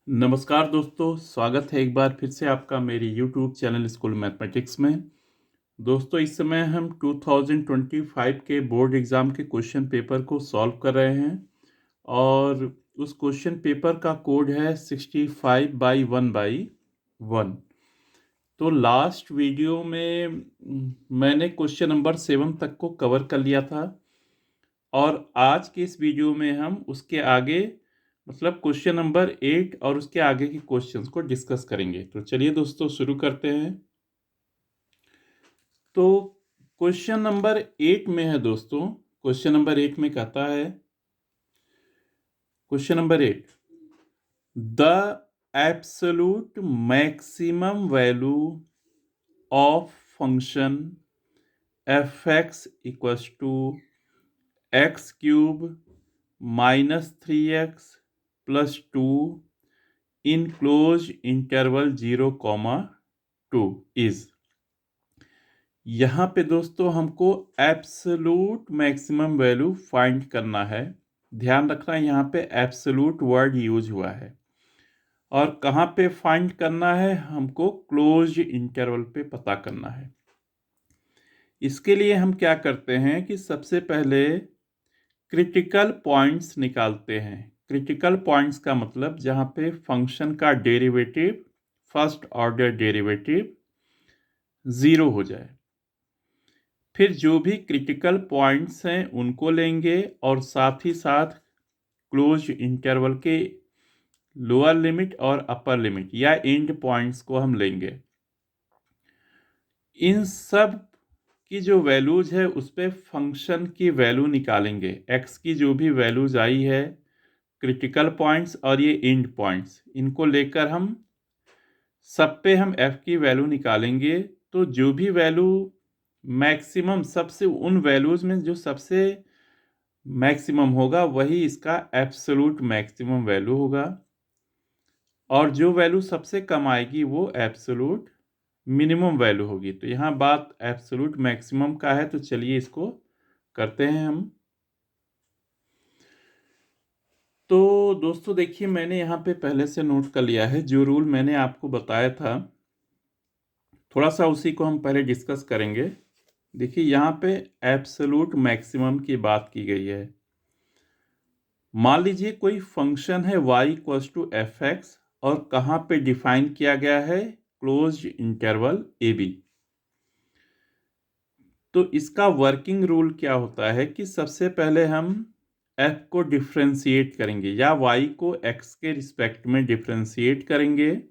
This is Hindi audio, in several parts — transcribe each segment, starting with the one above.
नमस्कार दोस्तों, स्वागत है एक बार फिर से आपका मेरे YouTube चैनल स्कूल मैथमेटिक्स में। दोस्तों, इस समय हम 2025 के बोर्ड एग्ज़ाम के क्वेश्चन पेपर को सॉल्व कर रहे हैं और उस क्वेश्चन पेपर का कोड है 65/1/1। तो लास्ट वीडियो में मैंने क्वेश्चन नंबर 7 तक को कवर कर लिया था और आज के इस वीडियो में हम उसके आगे मतलब क्वेश्चन नंबर 8 और उसके आगे के क्वेश्चंस को डिस्कस करेंगे। तो चलिए दोस्तों शुरू करते हैं। तो क्वेश्चन नंबर 8 में है दोस्तों, क्वेश्चन नंबर 8 में कहता है, question number 8, the absolute maximum value of function f x equals to x cube -3x plus 2 in close interval 0, 2 is. यहाँ पे दोस्तों हमको एब्सोल्यूट मैक्सिमम वैल्यू फाइंड करना है। ध्यान रखना, यहाँ पे एब्सोल्यूट वर्ड यूज हुआ है और कहाँ पे फाइंड करना है, हमको क्लोज इंटरवल पे पता करना है। इसके लिए हम क्या करते हैं कि सबसे पहले क्रिटिकल पॉइंट्स निकालते हैं। क्रिटिकल पॉइंट्स का मतलब जहाँ पे फंक्शन का डेरिवेटिव, फर्स्ट ऑर्डर डेरिवेटिव 0 हो जाए। फिर जो भी क्रिटिकल पॉइंट्स हैं उनको लेंगे और साथ ही साथ क्लोज इंटरवल के लोअर लिमिट और अपर लिमिट या एंड पॉइंट्स को हम लेंगे। इन सब की जो वैल्यूज है उस पे फंक्शन की वैल्यू निकालेंगे। एक्स की जो भी वैल्यूज आई है, क्रिटिकल पॉइंट्स और ये एंड पॉइंट्स, इनको लेकर हम सब पे हम f की वैल्यू निकालेंगे। तो जो भी वैल्यू मैक्सिमम, सबसे उन वैल्यूज में जो सबसे मैक्सिमम होगा वही इसका एब्सोल्यूट मैक्सिमम वैल्यू होगा और जो वैल्यू सबसे कम आएगी वो एब्सोल्यूट मिनिमम वैल्यू होगी। तो यहाँ बात एब्सोल्यूट मैक्सिमम का है, तो चलिए इसको करते हैं हम। तो दोस्तों देखिए, मैंने यहाँ पे पहले से नोट कर लिया है जो रूल मैंने आपको बताया था, थोड़ा सा उसी को हम पहले डिस्कस करेंगे। देखिए यहाँ पे एब्सोल्यूट मैक्सिमम की बात की गई है। मान लीजिए कोई फंक्शन है y equals to f x और कहाँ पे डिफाइन किया गया है, क्लोज इंटरवल ए बी। तो इसका वर्किंग रूल क्या होता है कि सबसे पहले हम f को डिफ्रेंशिएट करेंगे या y को x के रिस्पेक्ट में डिफ्रेंशिएट करेंगे।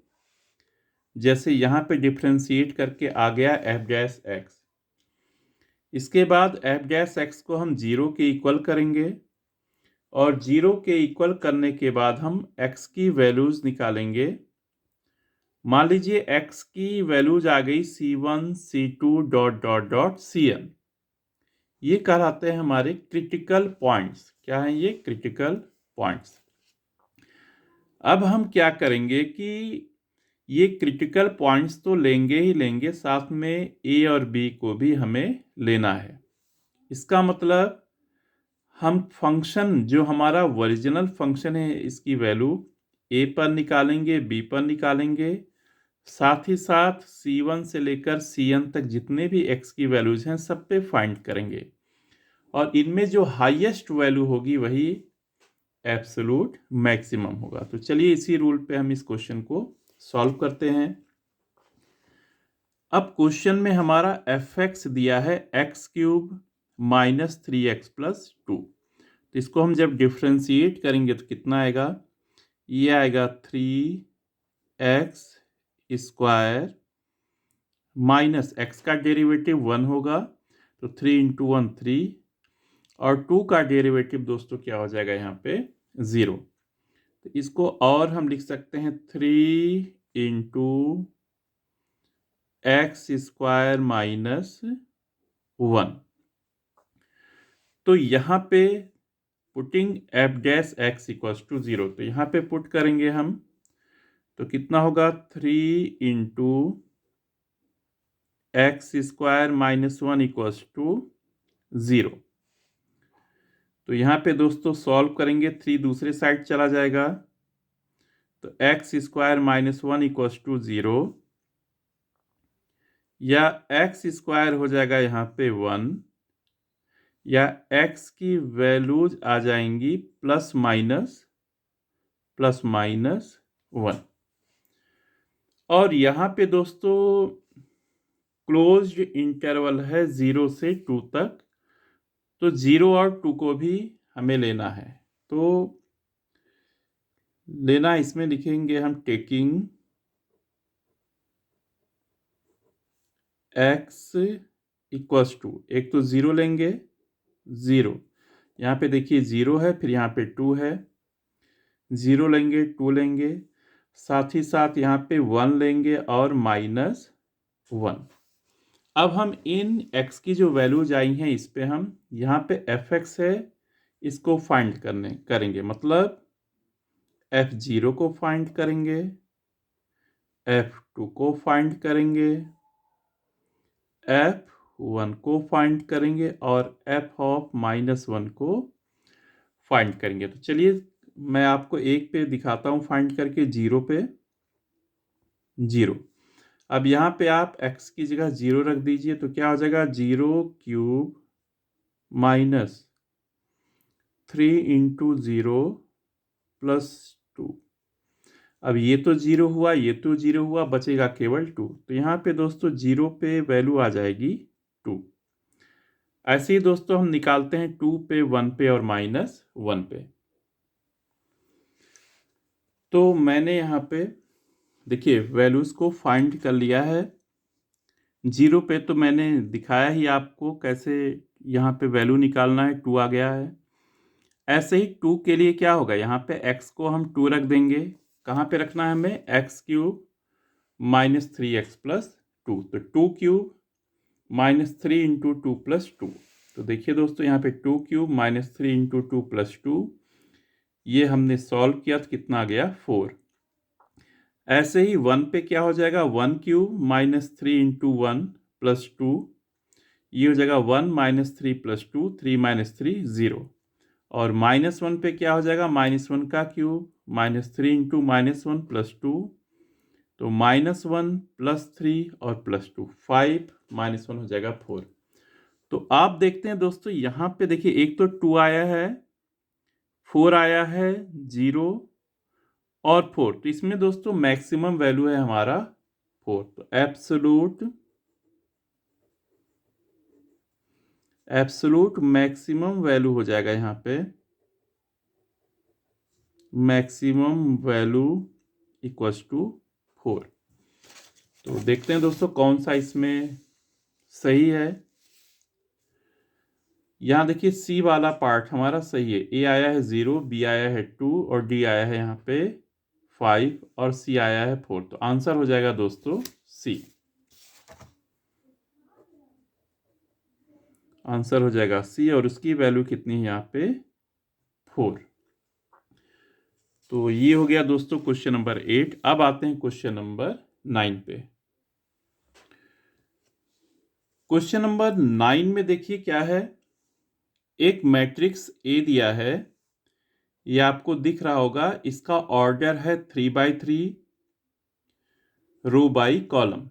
जैसे यहाँ पे डिफ्रेंशिएट करके आ गया f डैश x। इसके बाद f डैश x को हम 0 के इक्वल करेंगे और 0 के इक्वल करने के बाद हम x की वैल्यूज निकालेंगे। मान लीजिए x की वैल्यूज आ गई c1 c2 dot dot dot cn। ये कहलाते हैं हमारे क्रिटिकल पॉइंट्स। क्या हैं ये? Critical points. अब हम क्या करेंगे कि ये क्रिटिकल पॉइंट्स तो लेंगे ही लेंगे, साथ में a और b को भी हमें लेना है। इसका मतलब हम फंक्शन जो हमारा ओरिजिनल फंक्शन है इसकी वैल्यू a पर निकालेंगे, b पर निकालेंगे, साथ ही साथ c1 से लेकर cn तक जितने भी x की वैल्यूज हैं सब पे फाइंड करेंगे और इनमें जो हाईएस्ट वैल्यू होगी वही एब्सोल्यूट मैक्सिमम होगा। तो चलिए इसी रूल पे हम इस क्वेश्चन को सॉल्व करते हैं। अब क्वेश्चन में हमारा एफ एक्स दिया है एक्स क्यूब -3x प्लस 2। तो इसको हम जब डिफ्रेंशिएट करेंगे तो कितना आएगा? ये आएगा 3x स्क्वायर माइनस x का डेरिवेटिव 1 होगा, तो 3 इंटू 1 3 और 2 का डेरिवेटिव दोस्तों क्या हो जाएगा यहाँ पे? 0। तो इसको और हम लिख सकते हैं 3 इंटू एक्स स्क्वायर -1। तो यहाँ पे putting f dash x equals to 0, तो यहाँ पे पुट करेंगे हम तो कितना होगा? 3 into x square -1 equals to 0। तो यहाँ पे दोस्तों सॉल्व करेंगे, 3 दूसरे साइड चला जाएगा तो x square minus 1 equals to 0, या एक्स स्क्वायर हो जाएगा यहाँ पे 1, या एक्स की वैल्यूज आ जाएंगी प्लस माइनस 1। और यहाँ पे दोस्तों क्लोज्ड इंटरवल है 0 से 2 तक, तो 0 और 2 को भी हमें लेना है। तो लेना इसमें लिखेंगे हम टेकिंग x इक्वल्स टू, एक तो 0 लेंगे, 0 यहाँ पे देखिए 0 है, फिर यहाँ पे 2 है, 0 लेंगे, 2 लेंगे, साथ ही साथ यहाँ पे 1 लेंगे और माइनस 1। अब हम इन x की जो वैल्यूज आई हैं इस पे हम यहाँ पे fx है इसको फाइंड करेंगे, मतलब f0 को फाइंड करेंगे, f2 को फाइंड करेंगे, f1 को फाइंड करेंगे और f ऑफ माइनस 1 को फाइंड करेंगे। तो चलिए मैं आपको एक पे दिखाता हूँ फाइंड करके, 0 पे 0। अब यहाँ पे आप x की जगह 0 रख दीजिए, तो क्या हो जाएगा 0 क्यूब माइनस 3 इंटू 0 प्लस 2। अब ये तो 0 हुआ, ये तो 0 हुआ, बचेगा केवल 2। तो यहाँ पे दोस्तों 0 पे वैल्यू आ जाएगी 2। ऐसे ही दोस्तों हम निकालते हैं 2 पे, 1 पे और माइनस 1 पे। तो मैंने यहाँ पे देखिए वैल्यूज को फाइंड कर लिया है। 0 पे तो मैंने दिखाया ही आपको कैसे यहाँ पे वैल्यू निकालना है, 2 आ गया है। ऐसे ही 2 के लिए क्या होगा, यहाँ पे x को हम 2 रख देंगे, कहाँ पे रखना है हमें, x cube minus 3x plus 2। तो 2 क्यूब माइनस 3 इंटू 2 प्लस 2। तो देखिए दोस्तों यहाँ पे 2 क्यूब माइनस 3 इंटू 2 प्लस 2, ये हमने सॉल्व किया तो कितना आ गया 4। ऐसे ही 1 पे क्या हो जाएगा, 1 क्यूब माइनस 3 इंटू 1 प्लस 2, ये हो जाएगा 1 माइनस 3 प्लस 2, 3 माइनस 3 0। और माइनस 1 पे क्या हो जाएगा, माइनस 1 का cube minus 3 into minus 1 plus 2, तो माइनस 1 प्लस 3 और प्लस 2, 5 माइनस 1 हो जाएगा 4। तो आप देखते हैं दोस्तों यहाँ पे देखिए एक तो 2 आया है, 4 आया है, 0 और 4। तो इसमें दोस्तों मैक्सिमम वैल्यू है हमारा 4। तो एब्सोलूट मैक्सिमम वैल्यू हो जाएगा यहाँ पे, मैक्सिमम वैल्यू इक्वल्स टू 4। तो देखते हैं दोस्तों कौन सा इसमें सही है। यहाँ देखिए सी वाला पार्ट हमारा सही है, ए आया है 0, बी आया है 2 और डी आया है यहाँ पे 5 और सी आया है 4। तो आंसर हो जाएगा दोस्तों सी। आंसर हो जाएगा सी और उसकी वैल्यू कितनी है यहाँ पे 4। तो ये हो गया दोस्तों क्वेश्चन नंबर 8। अब आते हैं क्वेश्चन नंबर 9 पे। क्वेश्चन नंबर 9 में देखिए क्या है, एक मैट्रिक्स ए दिया है, ये आपको दिख रहा होगा, इसका ऑर्डर है 3x3 row by column.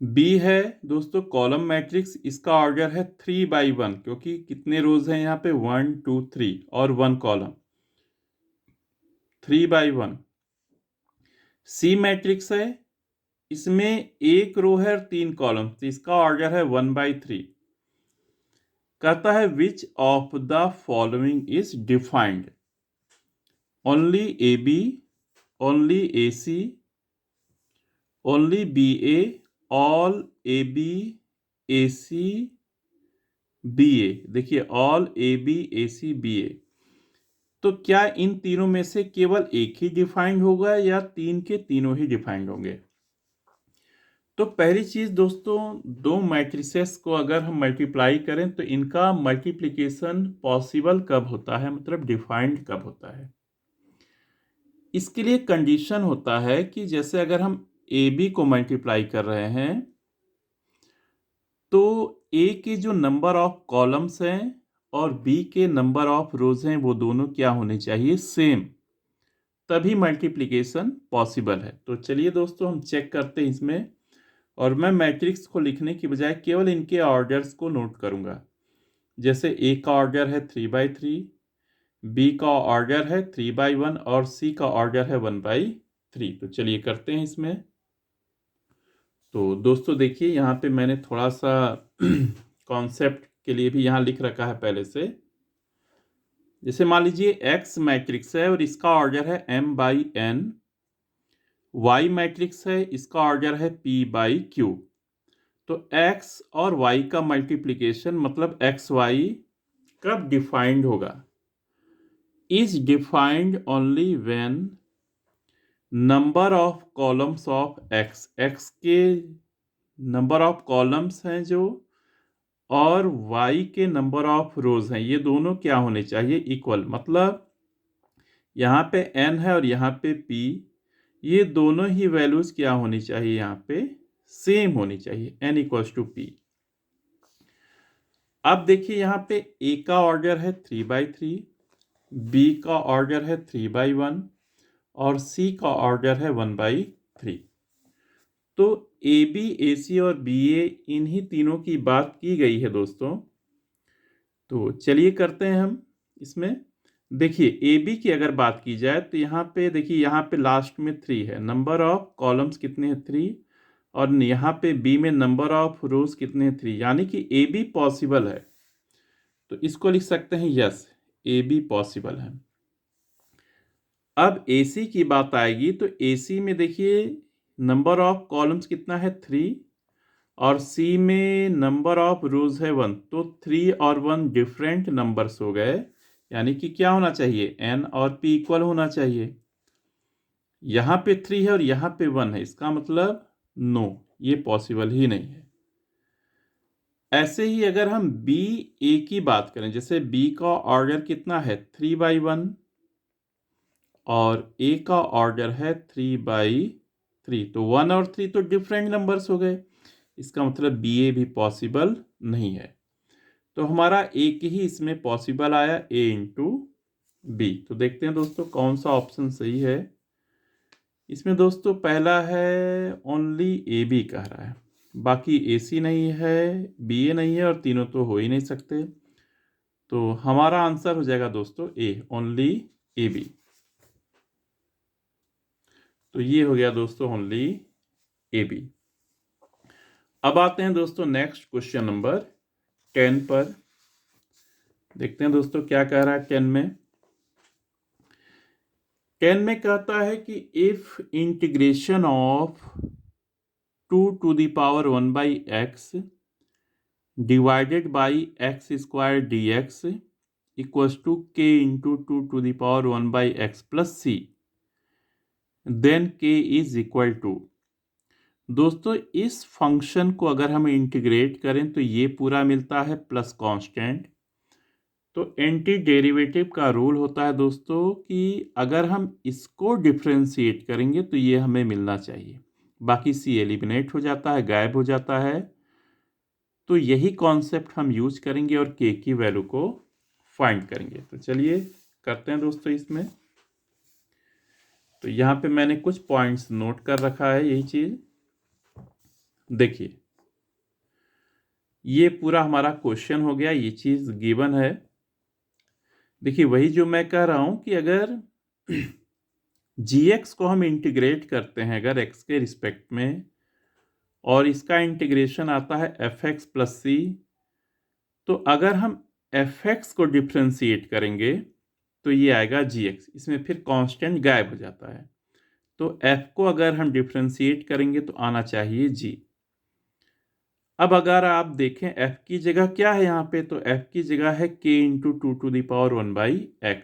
B है दोस्तों कॉलम मैट्रिक्स, इसका ऑर्डर है 3x1, क्योंकि कितने रोज हैं यहाँ पे 1 2 3 और 1 कॉलम, 3x1। सी मैट्रिक्स है, इसमें एक रो है और 3 कॉलम, तो इसका ऑर्डर है 1/3। कहता है which of the following is defined, only A B, only A C, only B A, all A B A C B A. देखिए all A B A C B A, तो क्या इन तीनों में से केवल एक ही डिफाइंड होगा या 3 के तीनों ही डिफाइंड होंगे। तो पहली चीज दोस्तों, दो मैट्रिसेस को अगर हम मल्टीप्लाई करें तो इनका मल्टीप्लिकेशन पॉसिबल कब होता है, मतलब डिफाइंड कब होता है। इसके लिए कंडीशन होता है कि जैसे अगर हम ए बी को मल्टीप्लाई कर रहे हैं तो ए के जो नंबर ऑफ कॉलम्स हैं और बी के नंबर ऑफ रोज हैं वो दोनों क्या होने चाहिए, सेम, तभी मल्टीप्लिकेशन पॉसिबल है। तो चलिए दोस्तों हम चेक करते हैं इसमें, और मैं मैट्रिक्स को लिखने की बजाय केवल इनके ऑर्डर्स को नोट करूंगा। जैसे ए का ऑर्डर है 3/3, बी का ऑर्डर है 3/1 और सी का ऑर्डर है 1/3। तो चलिए करते हैं इसमें। तो दोस्तों देखिए यहाँ पे मैंने थोड़ा सा कॉन्सेप्ट के लिए भी यहाँ लिख रखा है पहले से। जैसे मान लीजिए X मैट्रिक्स है और इसका ऑर्डर है m/n, Y मैट्रिक्स है, इसका ऑर्डर है p/q। तो X और Y का मल्टीप्लिकेशन मतलब XY कब डिफाइंड होगा? Is defined only when number of columns of X के नंबर ऑफ कॉलम्स हैं जो, और Y के नंबर ऑफ रोज हैं, ये दोनों क्या होने चाहिए? इक्वल। मतलब यहाँ पे n है और यहाँ पे p, ये दोनों ही वैल्यूज क्या होनी चाहिए? यहाँ पे सेम होनी चाहिए, n इक्वल्स टू p। अब देखिए यहाँ पे a का ऑर्डर है 3/3, b का ऑर्डर है 3/1 और c का ऑर्डर है 1/3। तो AB, AC और BA इन्हीं तीनों की बात की गई है दोस्तों। तो चलिए करते हैं हम इसमें। देखिए AB की अगर बात की जाए तो यहाँ पे देखिए, यहाँ पे लास्ट में 3 है, नंबर ऑफ कॉलम्स कितने हैं? 3। और यहाँ पे B में नंबर ऑफ रोज कितने हैं? 3, यानी कि AB पॉसिबल है। तो इसको लिख सकते हैं यस, AB पॉसिबल है। अब AC की बात आएगी तो AC में देखिए नंबर ऑफ कॉलम्स कितना है? 3, और C में नंबर ऑफ रोज है 1। तो 3 और 1 डिफरेंट नंबर्स हो गए, यानी कि क्या होना चाहिए? N और P इक्वल होना चाहिए। यहाँ पे 3 है और यहाँ पे 1 है, इसका मतलब नो, ये पॉसिबल ही नहीं है। ऐसे ही अगर हम BA की बात करें, जैसे B का ऑर्डर कितना है? 3/1 और A का ऑर्डर है 3/3। तो 1 और 3 तो डिफरेंट नंबर्स हो गए, इसका मतलब BA भी पॉसिबल नहीं है। तो हमारा एक ही इसमें पॉसिबल आया, A इंटू B। तो देखते हैं दोस्तों कौन सा ऑप्शन सही है। इसमें दोस्तों पहला है ओनली AB कह रहा है, बाकी AC नहीं है, BA नहीं है, और तीनों तो हो ही नहीं सकते। तो हमारा आंसर हो जाएगा दोस्तों A, ओनली AB। तो ये हो गया दोस्तों ओनली AB। अब आते हैं दोस्तों नेक्स्ट क्वेश्चन नंबर 10 पर। देखते हैं दोस्तों क्या कह रहा है 10 में। 10 में कहता है कि if integration of 2 to the power 1/x divided by x square dx equals to k into 2 to the power 1/x plus c, then k is equal to। दोस्तों इस फंक्शन को अगर हम इंटीग्रेट करें तो ये पूरा मिलता है प्लस कांस्टेंट। तो एंटी डेरिवेटिव का रूल होता है दोस्तों कि अगर हम इसको डिफ्रेंशिएट करेंगे तो ये हमें मिलना चाहिए, बाकी सी एलिमिनेट हो जाता है, गायब हो जाता है। तो यही कॉन्सेप्ट हम यूज करेंगे और के की वैल्यू को फाइंड करेंगे। तो चलिए करते हैं दोस्तों इसमें। तो यहाँ पे मैंने कुछ पॉइंट्स नोट कर रखा है, यही चीज देखिए। ये पूरा हमारा क्वेश्चन हो गया, ये चीज गिवन है। देखिए वही जो मैं कह रहा हूं कि अगर gx को हम इंटीग्रेट करते हैं अगर x के रिस्पेक्ट में, और इसका इंटीग्रेशन आता है fx प्लस सी, तो अगर हम fx को डिफ्रेंशिएट करेंगे तो ये आएगा gx, इसमें फिर कांस्टेंट गायब हो जाता है। तो f को अगर हम डिफ्रेंशिएट करेंगे तो आना चाहिए g। अब अगर आप देखें f की जगह क्या है यहाँ पे, तो f की जगह है k into 2 to the power 1/x।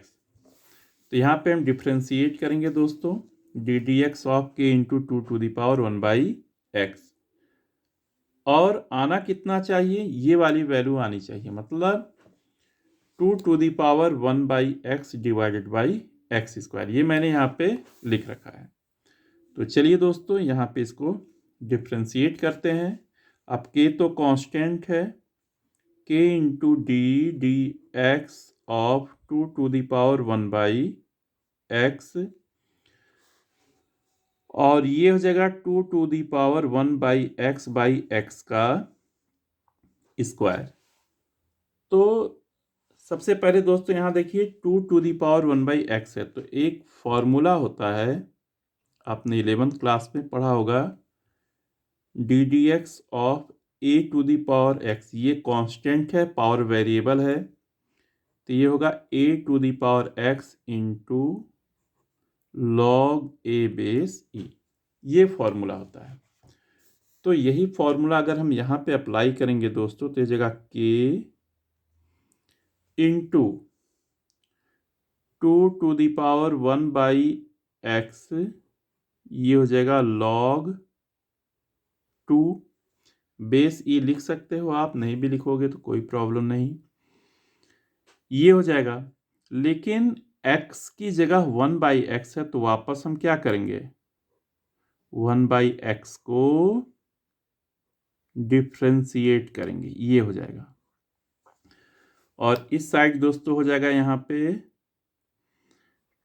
तो यहाँ पे हम डिफ्रेंशिएट करेंगे दोस्तों, डी डी एक्स ऑफ के into 2 to the power 1/x। और आना कितना चाहिए? ये वाली वैल्यू आनी चाहिए, मतलब 2 to the power 1/x divided by x square. ये मैंने यहाँ पे लिख रखा है। तो चलिए दोस्तों यहाँ पे इसको डिफ्रेंशिएट करते हैं। अब k तो कांस्टेंट है, k into d x of 2 to the power 1/x और ये हो जाएगा 2⁴ का स्क्वायर। तो सबसे पहले दोस्तों यहाँ देखिए 2⁴ है, तो एक फॉर्मूला होता है, आपने 11th क्लास में पढ़ा होगा, ddx ऑफ a⁴x। ये कांस्टेंट है, पावर वेरिएबल है, तो ये होगा a⁴x into log a base e। ये फॉर्मूला होता है। तो यही फॉर्मूला अगर हम यहाँ पे अप्लाई करेंगे दोस्तों, तो ये जगह k इंटू 2⁴x, ये हो जाएगा log 2 बेस e। लिख सकते हो आप, नहीं भी लिखोगे तो कोई प्रॉब्लम नहीं, ये हो जाएगा। लेकिन x की जगह 1/x है, तो वापस हम क्या करेंगे, 1/x को डिफ्रेंशिएट करेंगे, ये हो जाएगा। और इस साइड दोस्तों हो जाएगा यहाँ पे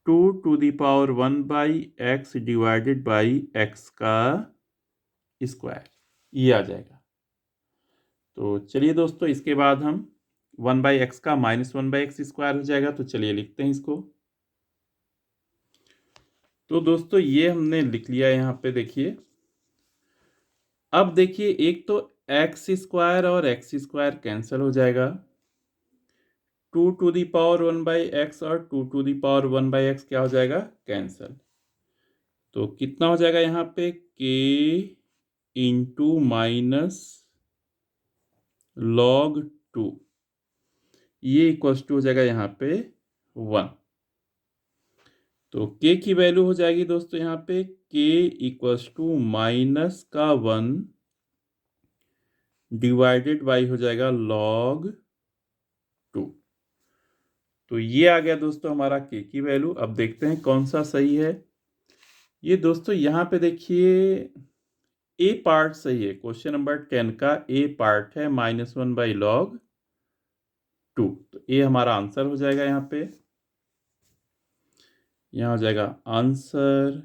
2⁴1/x डिवाइडेड बाई x का स्क्वायर, ये आ जाएगा। तो चलिए दोस्तों, इसके बाद हम 1/x का -1/x स्क्वायर हो जाएगा। तो चलिए लिखते हैं इसको। तो दोस्तों ये हमने लिख लिया यहाँ पे, देखिए। अब देखिए, एक तो x स्क्वायर और x स्क्वायर कैंसिल हो जाएगा, 2⁴1/x और 2⁴1/x क्या हो जाएगा, कैंसिल। तो कितना हो जाएगा यहाँ पे, k इंटू माइनस log 2, ये इक्वल्स टू हो जाएगा यहाँ पे 1। तो k की वैल्यू हो जाएगी दोस्तों यहाँ पे k equals to -1 divided by हो जाएगा log 2। तो ये आ गया दोस्तों हमारा k की वैल्यू। अब देखते हैं कौन सा सही है। ये दोस्तों यहाँ पे देखिए, ए पार्ट सही है, क्वेश्चन नंबर 10 का ए पार्ट है -1/log 2। तो ए हमारा आंसर हो जाएगा यहाँ पे। यहाँ हो जाएगा आंसर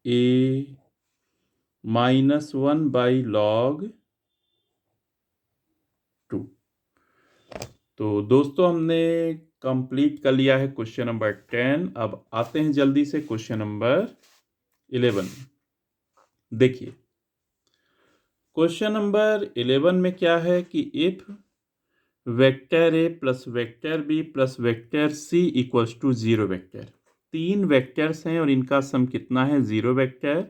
ए -1/log 2। तो दोस्तों हमने कंप्लीट कर लिया है क्वेश्चन नंबर 10। अब आते हैं जल्दी से क्वेश्चन नंबर 11। देखिए, क्वेश्चन नंबर 11 में क्या है कि if vector a plus vector b plus vector c equals to 0 vector. 3 vectors हैं और इनका सम कितना है, 0 वेक्टर।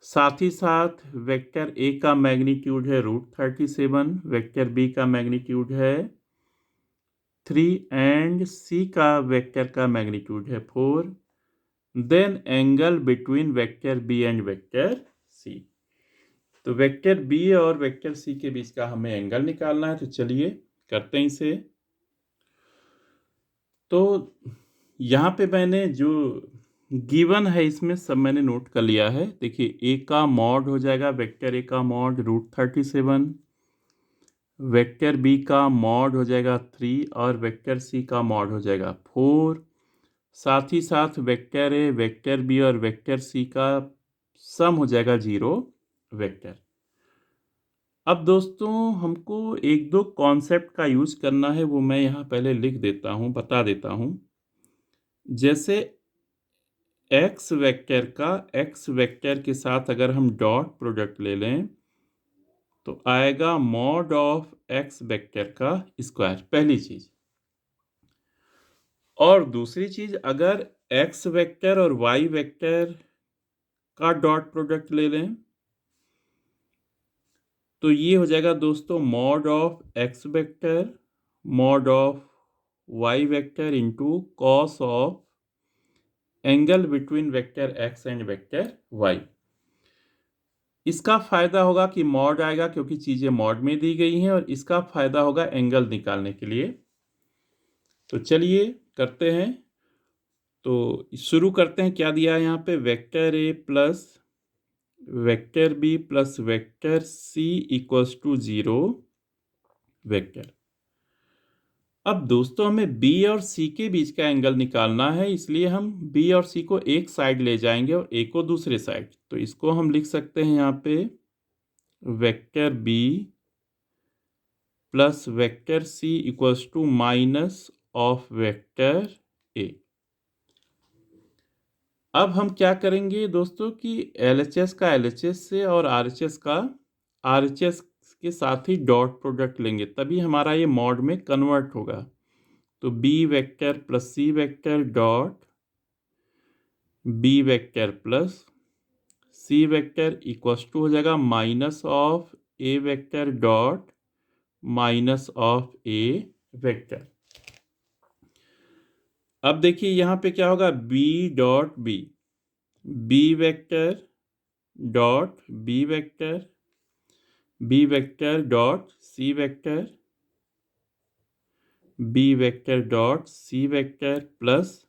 साथ ही साथ वेक्टर ए का मैग्नीट्यूड है √37, वेक्टर बी का मैग्नीट्यूड है 3 एंड सी का वेक्टर का मैग्नीट्यूड है 4। Then angle between vector b and vector c. तो वेक्टर बी और वेक्टर सी के बीच का हमें एंगल निकालना है। तो चलिए करते हैं इसे। तो यहाँ पे मैंने जो गिवन है इसमें सब मैंने नोट कर लिया है। देखिए, ए का मॉड हो जाएगा, वेक्टर ए का मॉड √37, वेक्टर बी का मॉड हो जाएगा 3 और वेक्टर सी का मॉड हो जाएगा 4। साथ ही साथ वेक्टर ए, वेक्टर बी और वेक्टर सी का सम हो जाएगा 0 वेक्टर। अब दोस्तों हमको एक दो कॉन्सेप्ट का यूज करना है, वो मैं यहाँ पहले लिख देता हूँ, बता देता हूँ। जैसे x वेक्टर का x वेक्टर के साथ अगर हम डॉट प्रोडक्ट ले लें तो आएगा मॉड ऑफ x वेक्टर का स्क्वायर, पहली चीज। और दूसरी चीज, अगर x वेक्टर और y वेक्टर का डॉट प्रोडक्ट ले लें तो ये हो जाएगा दोस्तों mod of x vector mod of y vector into cos of angle between vector x and vector y। इसका फायदा होगा कि मॉड आएगा क्योंकि चीजें मॉड में दी गई हैं, और इसका फायदा होगा एंगल निकालने के लिए। तो चलिए करते हैं। तो शुरू करते हैं, क्या दिया है यहाँ पे, vector a plus vector b plus vector c equals to 0 vector. अब दोस्तों हमें बी और सी के बीच का एंगल निकालना है, इसलिए हम बी और सी को एक साइड ले जाएंगे और ए को दूसरे साइड। तो इसको हम लिख सकते हैं यहाँ पे vector b plus vector c equals to minus of vector a. अब हम क्या करेंगे दोस्तों कि LHS का LHS से और RHS का RHS के साथ ही डॉट प्रोडक्ट लेंगे, तभी हमारा ये मॉड में कन्वर्ट होगा। तो B vector plus C vector dot B vector plus C vector equals to हो जाएगा minus of A vector dot minus of A vector. अब देखिए यहाँ पे क्या होगा, B dot B, B vector dot B vector, B vector dot सी वेक्टर, बी वेक्टर डॉट सी vector plus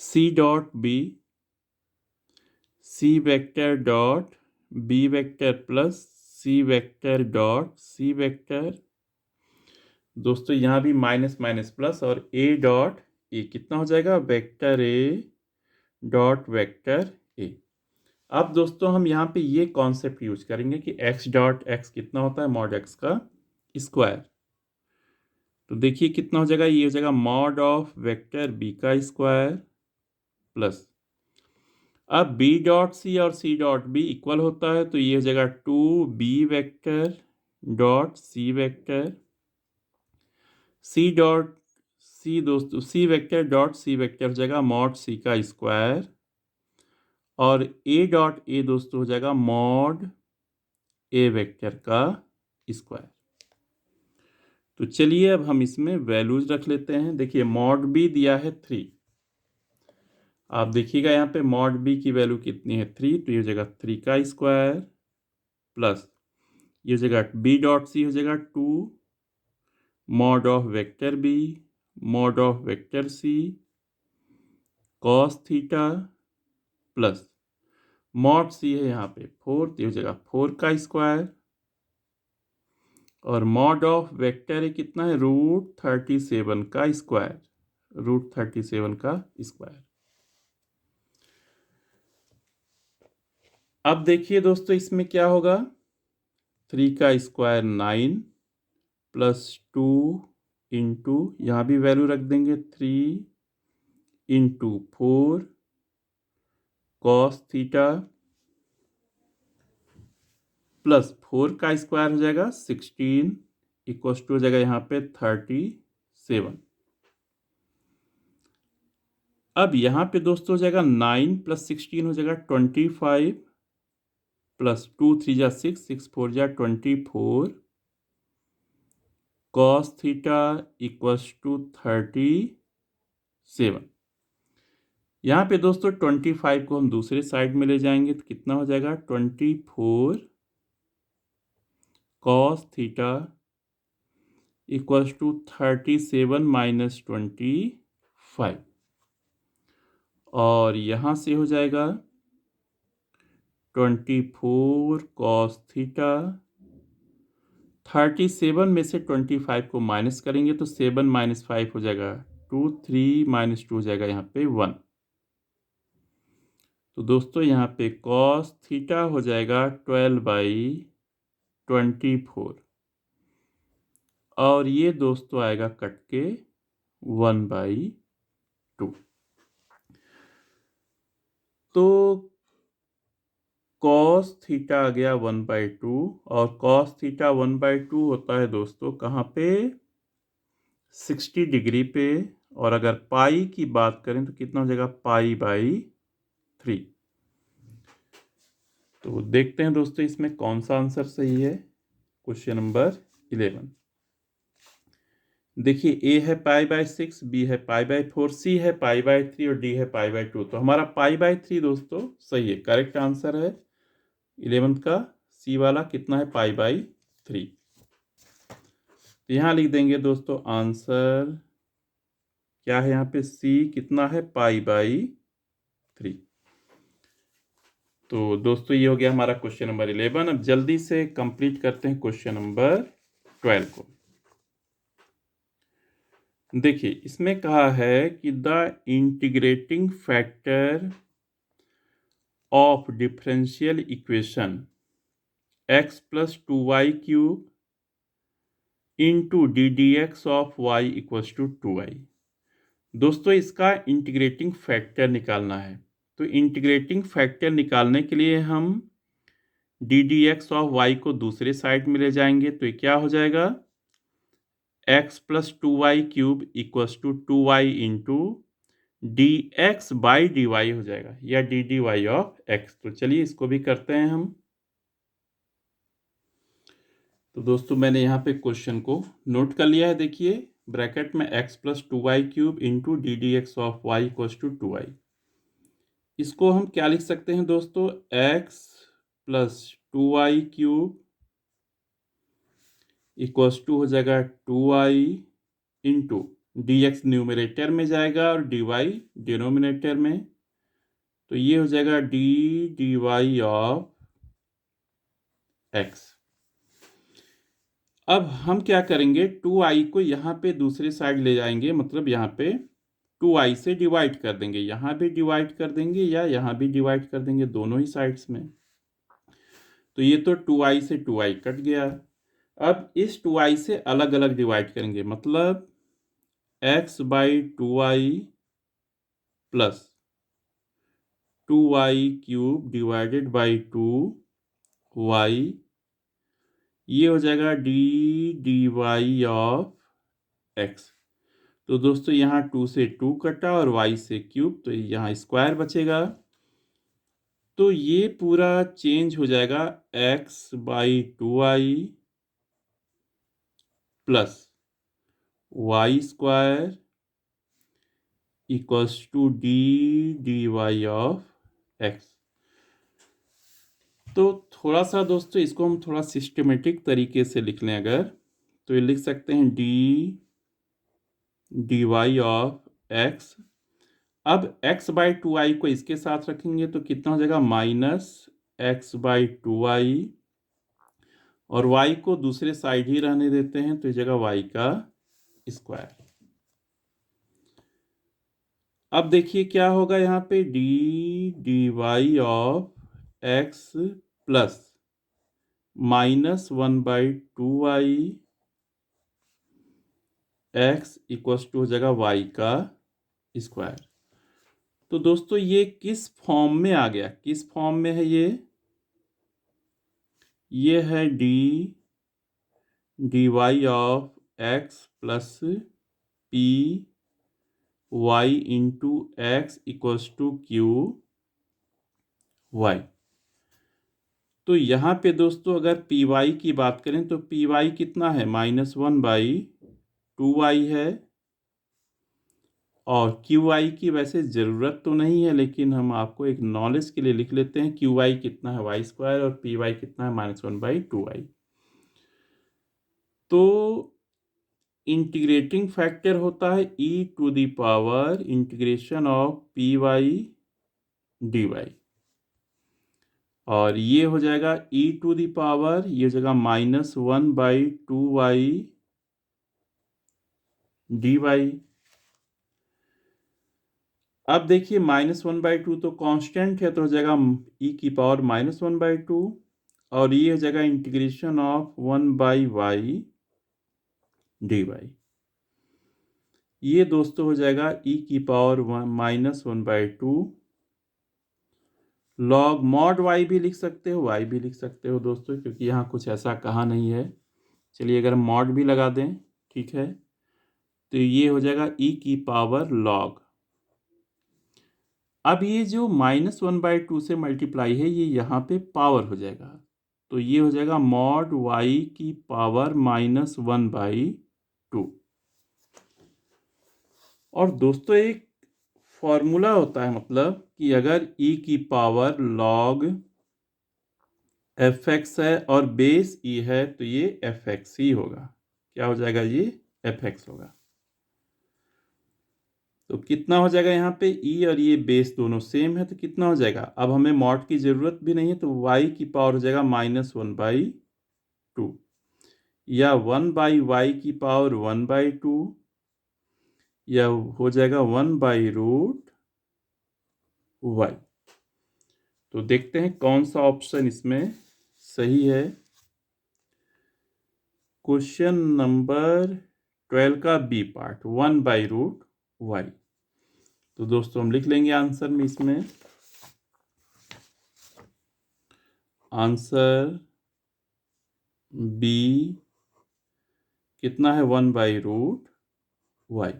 C dot B, C vector dot B vector plus C vector dot सी वेक्टर। दोस्तों यहाँ भी माइनस माइनस प्लस और ए डॉट ए कितना हो जाएगा, vector A dot vector a. अब दोस्तों हम यहाँ पे ये कॉन्सेप्ट यूज करेंगे कि x डॉट x कितना होता है, मॉड x का स्क्वायर। तो देखिए कितना हो जाएगा, ये हो जाएगा मॉड ऑफ वेक्टर b का स्क्वायर प्लस, अब b डॉट सी और c डॉट b इक्वल होता है तो ये हो जाएगा 2b वेक्टर डॉट सी वेक्टर, c डॉट c दोस्तों c वेक्टर डॉट सी वेक्टर हो जाएगा मॉड c का स्क्वायर, और a डॉट a दोस्तों हो जाएगा मॉड a वेक्टर का स्क्वायर। तो चलिए अब हम इसमें वैल्यूज रख लेते हैं। देखिए मॉड बी दिया है 3, आप देखिएगा यहाँ पे मॉड बी की वैल्यू कितनी है 3, तो ये हो जाएगा 3 का स्क्वायर प्लस ये हो जाएगा बी डॉट सी हो जाएगा 2 mod of vector b mod of vector c cos theta plus mod c है यहाँ पे 4, तो ये हो जाएगा 4 का स्क्वायर, और मॉड ऑफ वेक्टर कितना है, √37 का स्क्वायर, √37 का स्क्वायर। अब देखिए दोस्तों इसमें क्या होगा, 3 का स्क्वायर 9 प्लस 2 इंटू यहाँ भी वैल्यू रख देंगे 3 इंटू 4 कॉस थीटा प्लस 4 का स्क्वायर हो जाएगा 16 इक्वल्स टू हो जाएगा यहाँ पे 37। अब यहाँ पे दोस्तों हो जाएगा 9 प्लस 16 हो जाएगा 25 प्लस 2 3 जा 6 6 4 जा 24 कॉस थीटा इक्वल्स टू 37। यहाँ पे दोस्तों 25 को हम दूसरे साइड में ले जाएंगे तो कितना हो जाएगा 24 cos theta equals to 37 minus 25, और यहाँ से हो जाएगा 24 कॉस थीटा, 37 में से 25 को माइनस करेंगे तो 7 माइनस 5 हो जाएगा 2, 3 माइनस 2 हो जाएगा यहाँ पे 1। तो दोस्तों यहाँ पे कॉस थीटा हो जाएगा 12/24, और ये दोस्तों आएगा कट के 1/2। तो कॉस थीटा आ गया 1/2, और कॉस थीटा 1/2 होता है दोस्तों कहाँ पे, 60 डिग्री पे, और अगर पाई की बात करें तो कितना हो जाएगा पाई/3। तो देखते हैं दोस्तों इसमें कौन सा आंसर सही है। क्वेश्चन नंबर 11, देखिए ए है पाई/6, बी है पाई/4, सी है पाई/3 और डी है पाई/2। तो हमारा पाई/3 दोस्तों सही है, करेक्ट आंसर है 11th का सी वाला कितना है पाई/3। तो यहाँ लिख देंगे दोस्तों आंसर क्या है, यहाँ पे सी कितना है पाई/3। तो दोस्तों ये हो गया हमारा क्वेश्चन नंबर 11। अब जल्दी से कंप्लीट करते हैं क्वेश्चन नंबर 12 को। देखिए इसमें कहा है कि the integrating factor of differential equation x plus 2y cube into d d x of y equals to 2y। दोस्तों इसका इंटीग्रेटिंग फैक्टर निकालना है। तो इंटीग्रेटिंग फैक्टर निकालने के लिए हम d d x of y को दूसरे साइड में ले जाएंगे। तो ये क्या हो जाएगा, x plus 2y cube equals to 2y into d x by d y हो जाएगा, या d d y of x. तो चलिए इसको भी करते हैं हम। तो दोस्तों मैंने यहाँ पे क्वेश्चन को नोट कर लिया है। देखिए ब्रैकेट में x plus 2y cube into d d x of y equals to 2y। इसको हम क्या लिख सकते हैं दोस्तों, x plus 2y cube equals to हो जाएगा 2y into d x numerator में जाएगा और डी वाई डिनोमिनेटर में। तो ये हो जाएगा d d y of x. अब हम क्या करेंगे, 2i को यहाँ पे दूसरी साइड ले जाएंगे, मतलब यहाँ पे 2i से डिवाइड कर देंगे, यहाँ भी डिवाइड कर देंगे या यहाँ भी डिवाइड कर देंगे, दोनों ही साइड्स में। तो ये तो 2i से 2i कट गया। अब इस 2i से अलग अलग डिवाइड करेंगे, मतलब x by 2i plus 2y cube divided by 2y, ये हो जाएगा d d y of x. तो दोस्तों यहाँ 2 से 2 कटा और y से क्यूब, तो यहाँ स्क्वायर बचेगा। तो ये पूरा चेंज हो जाएगा x by 2i plus y square equals to d d y of x. तो थोड़ा सा दोस्तों इसको हम थोड़ा सिस्टमेटिक तरीके से लिख लें अगर, तो ये लिख सकते हैं d d y of x. अब x बाई 2i को इसके साथ रखेंगे तो कितना हो जाएगा, माइनस x बाई 2i, और y को दूसरे साइड ही रहने देते हैं, तो इस जगह y का स्क्वायर। अब देखिए क्या होगा यहाँ पे, d d y of x plus minus 1 by 2i x equals to हो जाएगा y का स्क्वायर। तो दोस्तों ये किस फॉर्म में आ गया, किस फॉर्म में है ये है d d y of x plus p y into x equals to q y. तो यहाँ पे दोस्तों अगर पी वाई की बात करें तो पी वाई कितना है, माइनस 1 बाई 2y है, और क्यू आई की वैसे ज़रूरत तो नहीं है, लेकिन हम आपको एक नॉलेज के लिए लिख लेते हैं। क्यू आई कितना है, वाई स्क्वायर, और पी वाई कितना है, माइनस 1 बाई 2y। तो इंटीग्रेटिंग फैक्टर होता है e to the power integration of p y d y, और ये हो जाएगा e टू द पावर, ये हो जाएगा minus 1 by 2y D Y. अब देखिए माइनस 1 बाई 2 तो कांस्टेंट है, तो हो जाएगा e की पावर माइनस 1 बाई 2, और ये हो जाएगा integration of 1 by y d y. ये दोस्तों हो जाएगा e की power minus 1 by 2 log mod y भी लिख सकते हो, y भी लिख सकते हो दोस्तों, क्योंकि यहाँ कुछ ऐसा कहा नहीं है। चलिए अगर मॉड भी लगा दें, ठीक है, तो ये हो जाएगा e की पावर लॉग। अब ये जो माइनस 1 बाई 2 से मल्टीप्लाई है, ये यहाँ पे पावर हो जाएगा, तो ये हो जाएगा मॉड y की पावर माइनस 1 बाई 2। और दोस्तों एक फॉर्मूला होता है, मतलब कि अगर e की पावर लॉग एफ एक्स है और बेस e है, तो ये एफ एक्स ही होगा। क्या हो जाएगा, ये एफ एक्स होगा। तो कितना हो जाएगा यहाँ पे, e और ये बेस दोनों सेम है, तो कितना हो जाएगा, अब हमें मॉड की ज़रूरत भी नहीं है, तो y की पावर हो जाएगा माइनस 1 बाई 2, या 1 बाई वाई की पावर 1 बाई 2, यह हो जाएगा 1/√y। तो देखते हैं कौन सा ऑप्शन इसमें सही है। क्वेश्चन नंबर 12 का बी पार्ट 1/√y। तो दोस्तों हम लिख लेंगे आंसर में, इसमें आंसर बी कितना है 1/√y।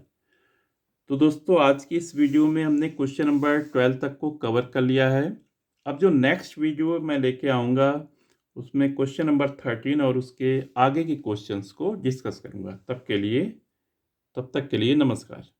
तो दोस्तों आज की इस वीडियो में हमने क्वेश्चन नंबर 12 तक को कवर कर लिया है। अब जो नेक्स्ट वीडियो मैं लेके आऊँगा उसमें क्वेश्चन नंबर 13 और उसके आगे के क्वेश्चंस को डिस्कस करूँगा। तब तक के लिए नमस्कार।